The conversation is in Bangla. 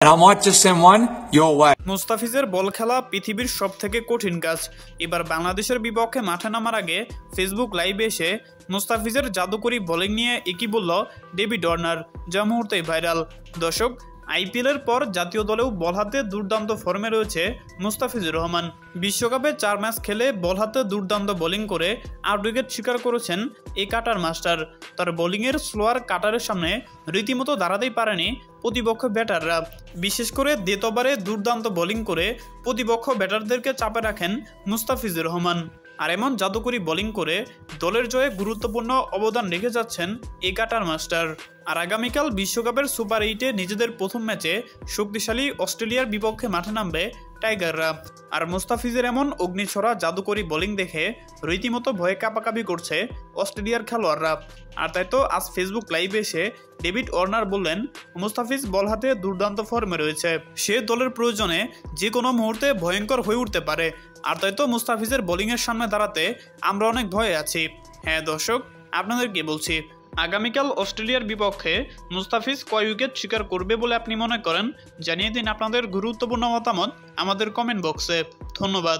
And I might just send one your way. মুস্তাফিজের বল খেলা পৃথিবীর সবথেকে কঠিন কাজ। এবার বাংলাদেশের বিপক্ষে মাঠে নামার আগে ফেসবুক লাইভে এসে মুস্তাফিজের জাদুকরি বোলিং নিয়ে একই বলল ডেভিড ওয়ার্নার, যা মুহূর্তেই ভাইরাল। দর্শক, আইপিএলের পর জাতীয় দলেও বল হাতে দুর্দান্ত ফর্মে রয়েছে মুস্তাফিজুর রহমান। বিশ্বকাপে 4 ম্যাচ খেলে বল হাতে দুর্দান্ত বোলিং করে 8 উইকেট শিকার করেছেন এই কাটার মাস্টার। তার বোলিংয়ের স্লোয়ার কাটারের সামনে রীতিমতো দাঁড়াতেই পারেনি প্রতিপক্ষ ব্যাটাররা। বিশেষ করে ডেথ ওভারে দুর্দান্ত বোলিং করে প্রতিপক্ষ ব্যাটারদেরকে চাপে রাখেন মুস্তাফিজুর রহমান। আর এমন জাদুকরি বোলিং করে দলের জয়ে গুরুত্বপূর্ণ অবদান রেখে যাচ্ছেন এই কাটার মাস্টার। আর আগামীকাল বিশ্বকাপের সুপার 8-এ নিজেদের প্রথম ম্যাচে শক্তিশালী অস্ট্রেলিয়ার বিপক্ষে মাঠে নামবে টাইগাররা। আর মুস্তাফিজের এমন অগ্নিছড়া জাদুকরি বোলিং দেখে রীতিমতো ভয়ে কাঁপাকাঁপি করছে অস্ট্রেলিয়ার খেলোয়াড়রা। আর তাই তো আজ ফেসবুক লাইভে এসে ডেভিড ওয়ার্নার বললেন, মুস্তাফিজ বল হাতে দুর্দান্ত ফর্মে রয়েছে, সে দলের প্রয়োজনে যে কোনো মুহূর্তে ভয়ঙ্কর হয়ে উঠতে পারে। আর তাই তো মুস্তাফিজের বোলিংয়ের সামনে দাঁড়াতে আমরা অনেক ভয়ে আছি। হ্যাঁ দর্শক, আপনাদেরকে বলছি, আগামীকাল অস্ট্রেলিয়ার বিপক্ষে মুস্তাফিজ কয় উইকেট শিকার করবে বলে আপনি মনে করেন? জানিয়ে দিন আপনাদের গুরুত্বপূর্ণ মতামত আমাদের কমেন্ট বক্সে। ধন্যবাদ।